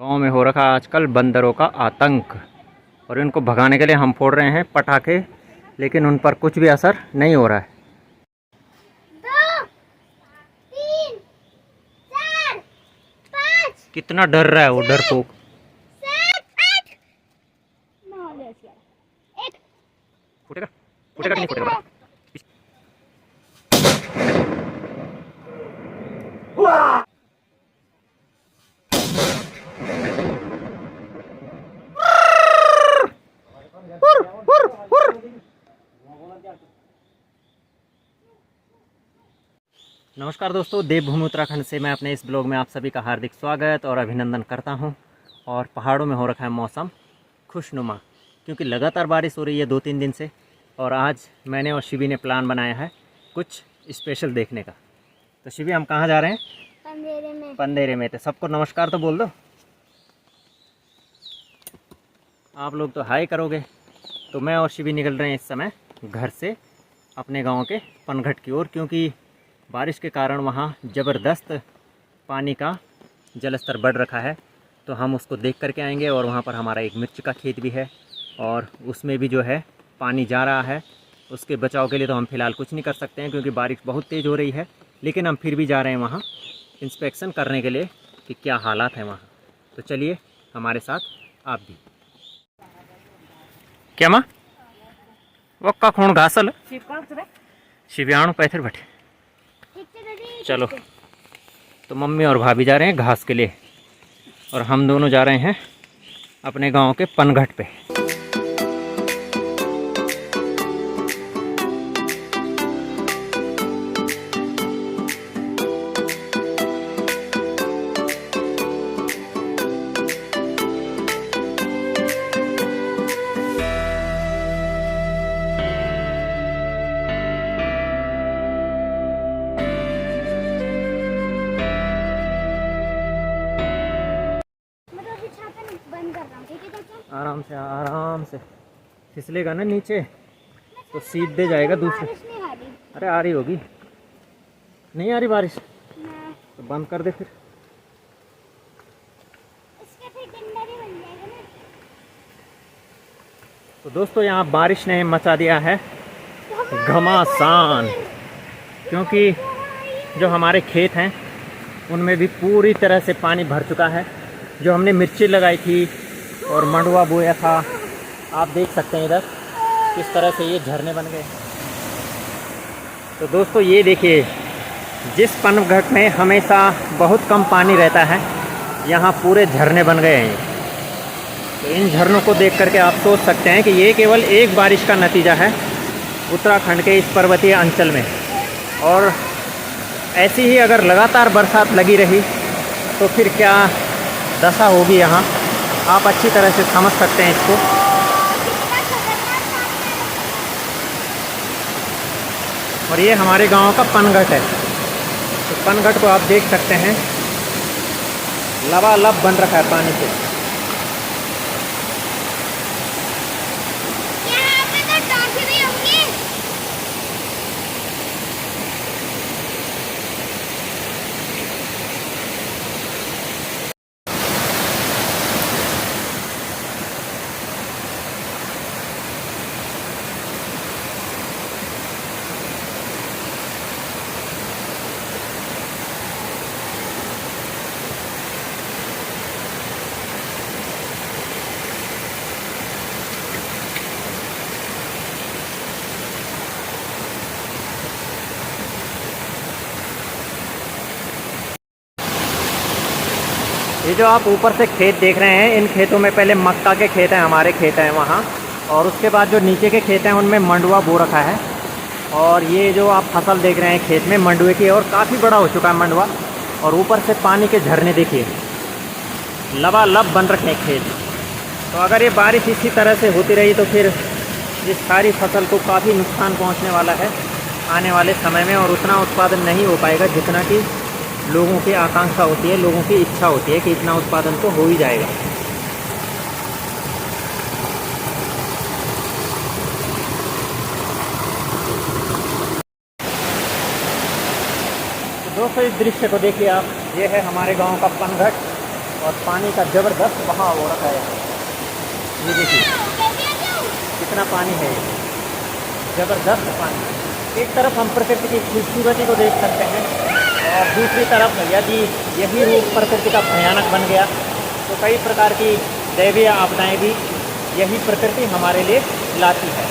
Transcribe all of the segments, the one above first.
गांव में हो रखा है आजकल बंदरों का आतंक और इनको भगाने के लिए हम फोड़ रहे हैं पटाखे, लेकिन उन पर कुछ भी असर नहीं हो रहा है। 2, 3, 4, 5, कितना डर रहा है वो डरपोक। 7, 8, 9, 10, 11, 1। फूटेगा फूटेगा कि नहीं फूटेगा? नमस्कार दोस्तों, देवभूमि उत्तराखंड से मैं अपने इस ब्लॉग में आप सभी का हार्दिक स्वागत और अभिनंदन करता हूं। और पहाड़ों में हो रखा है मौसम खुशनुमा, क्योंकि लगातार बारिश हो रही है 2-3 दिन से। और आज मैंने और शिवी ने प्लान बनाया है कुछ स्पेशल देखने का। तो शिवी, हम कहाँ जा रहे हैं? पंदेरे में। पंदेरे में। तो सबको नमस्कार तो बोल दो। आप लोग तो हाय करोगे। तो मैं और शिवी निकल रहे हैं इस समय घर से अपने गांव के पनघट की ओर, क्योंकि बारिश के कारण वहाँ ज़बरदस्त पानी का जलस्तर बढ़ रखा है। तो हम उसको देख करके आएंगे। और वहाँ पर हमारा एक मिर्च का खेत भी है और उसमें भी जो है पानी जा रहा है। उसके बचाव के लिए तो हम फ़िलहाल कुछ नहीं कर सकते हैं, क्योंकि बारिश बहुत तेज़ हो रही है। लेकिन हम फिर भी जा रहे हैं वहाँ इंस्पेक्शन करने के लिए कि क्या हालात हैं वहाँ। तो चलिए हमारे साथ आप भी। क्या माँ वक्का खून घासल शिव्याणु पैथर बैठे। चलो, तो मम्मी और भाभी जा रहे हैं घास के लिए और हम दोनों जा रहे हैं अपने गांव के पनघट पे। आराम से फिसलेगा ना नीचे तो सीधे जाएगा दूसरे। अरे आ रही होगी। नहीं आ रही बारिश तो बंद कर दे फिर। तो दोस्तों, यहाँ बारिश ने मचा दिया है घमासान, क्योंकि जो हमारे खेत हैं उनमें भी पूरी तरह से पानी भर चुका है। जो हमने मिर्ची लगाई थी और मंडुआ बोया था, आप देख सकते हैं इधर किस तरह से ये झरने बन गए। तो दोस्तों ये देखिए, जिस पनघट में हमेशा बहुत कम पानी रहता है, यहाँ पूरे झरने बन गए हैं। तो इन झरनों को देख करके आप सोच सकते हैं कि ये केवल एक बारिश का नतीजा है उत्तराखंड के इस पर्वतीय अंचल में। और ऐसी ही अगर लगातार बरसात लगी रही तो फिर क्या दशा होगी यहाँ, आप अच्छी तरह से समझ सकते हैं इसको। और ये हमारे गांव का पनघट है। तो पनघट को आप देख सकते हैं लबालब बन रखा है पानी से। ये जो आप ऊपर से खेत देख रहे हैं, इन खेतों में पहले मक्का के खेत हैं, हमारे खेत हैं वहाँ। और उसके बाद जो नीचे के खेत हैं उनमें मंडुआ बो रखा है। और ये जो आप फसल देख रहे हैं खेत में मंडुए की, और काफ़ी बड़ा हो चुका है मंडुआ। और ऊपर से पानी के झरने देखिए, लबालब बन रखे हैं खेत। तो अगर ये बारिश इसी तरह से होती रही तो फिर इस सारी फसल को काफ़ी नुकसान पहुँचने वाला है आने वाले समय में। और उतना उत्पादन नहीं हो पाएगा जितना कि लोगों की आकांक्षा होती है, लोगों की इच्छा होती है कि इतना उत्पादन तो हो ही जाएगा। तो दोस्तों इस दृश्य को देखिए आप, ये है हमारे गांव का पनघट। और पानी का ज़बरदस्त बहाव हो रखा है। ये देखिए कितना पानी है, ज़बरदस्त पानी। एक तरफ हम प्रकृति की खूबसूरती को देख सकते हैं और दूसरी तरफ यदि यही रूप प्रकृति का भयानक बन गया तो कई प्रकार की दैवीय आपदाएं भी यही प्रकृति हमारे लिए लाती है।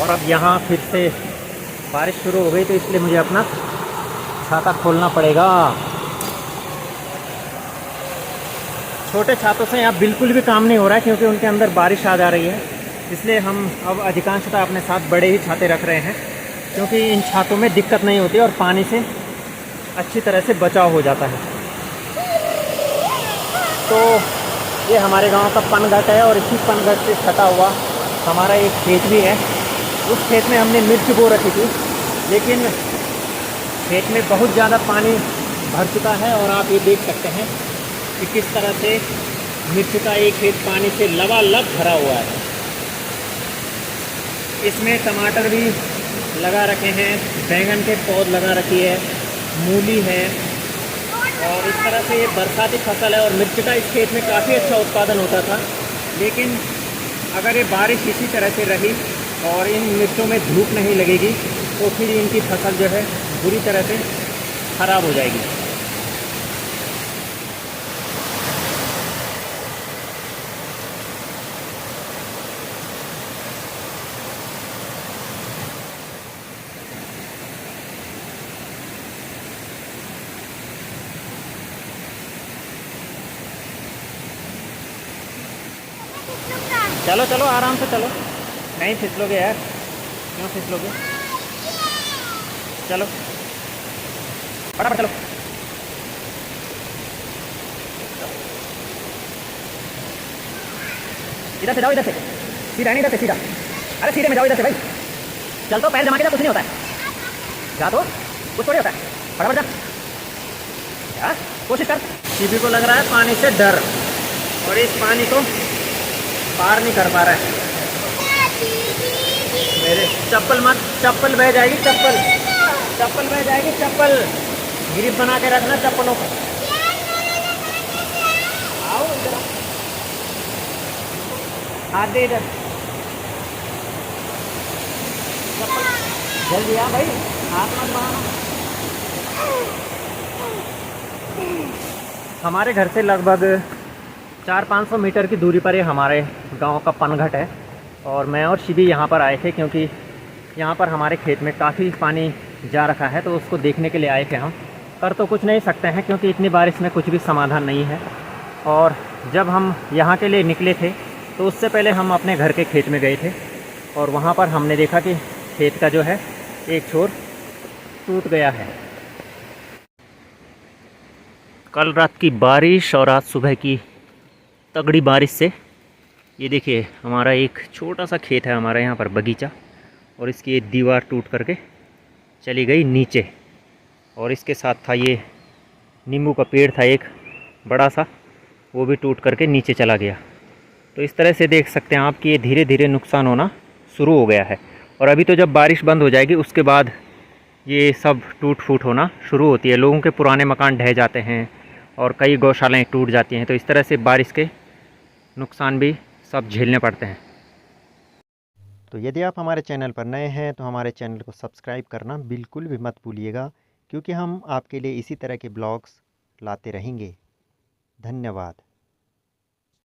और अब यहाँ फिर से बारिश शुरू हो गई तो इसलिए मुझे अपना छाता खोलना पड़ेगा। छोटे छातों से यहाँ बिल्कुल भी काम नहीं हो रहा है क्योंकि उनके अंदर बारिश आ जा रही है। इसलिए हम अब अधिकांशतः अपने साथ बड़े ही छाते रख रहे हैं क्योंकि इन छातों में दिक्कत नहीं होती और पानी से अच्छी तरह से बचाव हो जाता है। तो ये हमारे गांव का पनघट है और इसी पनघट से सटा हुआ हमारा एक खेत भी है। उस खेत में हमने मिर्च बो रखी थी, लेकिन खेत में बहुत ज़्यादा पानी भर चुका है और आप ये देख सकते हैं कि किस तरह से मिर्च का एक खेत पानी से लबालब भरा हुआ है। इसमें टमाटर भी लगा रखे हैं, बैंगन के पौध लगा रखी है, मूली है और इस तरह से ये बरसाती फसल है। और मिर्च का इस खेत में काफ़ी अच्छा उत्पादन होता था, लेकिन अगर ये बारिश इसी तरह से रही और इन मिर्चों में धूप नहीं लगेगी तो फिर इनकी फसल जो है बुरी तरह से ख़राब हो जाएगी। चलो चलो आराम से चलो, नहीं फिसलोगे यार, क्यों फिसलोगे? चलो फटाफट चलो। इधर से जाओ, इधर से सीधा, नहीं इधर से सीधा। अरे सीधे में जाओ, इधर से भाई। चल तो पैर जमा के जा, कुछ नहीं होता है। जा तो कुछ थोड़ी होता है, फटाफट जा यार, कोशिश कर। शिवी को लग रहा है पानी से डर और इस पानी को पार नहीं कर पा रहा है। मेरे चप्पल मत, चप्पल बह जाएगी, चप्पल बह जाएगी, चप्पल ग्रिप बना के रखना चप्पलों को। आओ इधर, हाथ दे इधर, चप्पल जल्दी आ भाई, हाथ मत बढ़ाना। हमारे घर से लगभग 400-500 मीटर की दूरी पर ये हमारे गांव का पनघट है और मैं और शिवी यहाँ पर आए थे क्योंकि यहाँ पर हमारे खेत में काफ़ी पानी जा रखा है, तो उसको देखने के लिए आए थे हम। कर तो कुछ नहीं सकते हैं क्योंकि इतनी बारिश में कुछ भी समाधान नहीं है। और जब हम यहाँ के लिए निकले थे तो उससे पहले हम अपने घर के खेत में गए थे और वहाँ पर हमने देखा कि खेत का जो है एक छोर टूट गया है। कल रात की बारिश और आज सुबह की तगड़ी बारिश से ये देखिए हमारा एक छोटा सा खेत है, हमारा यहाँ पर बगीचा, और इसकी एक दीवार टूट करके चली गई नीचे। और इसके साथ था ये नींबू का पेड़ था एक बड़ा सा, वो भी टूट करके नीचे चला गया। तो इस तरह से देख सकते हैं आप कि ये धीरे धीरे नुकसान होना शुरू हो गया है। और अभी तो जब बारिश बंद हो जाएगी उसके बाद ये सब टूट फूट होना शुरू होती है। लोगों के पुराने मकान ढह जाते हैं और कई गौशालाएँ टूट जाती हैं। तो इस तरह से बारिश के नुकसान भी सब झेलने पड़ते हैं। तो यदि आप हमारे चैनल पर नए हैं तो हमारे चैनल को सब्सक्राइब करना बिल्कुल भी मत भूलिएगा, क्योंकि हम आपके लिए इसी तरह के ब्लॉग्स लाते रहेंगे। धन्यवाद।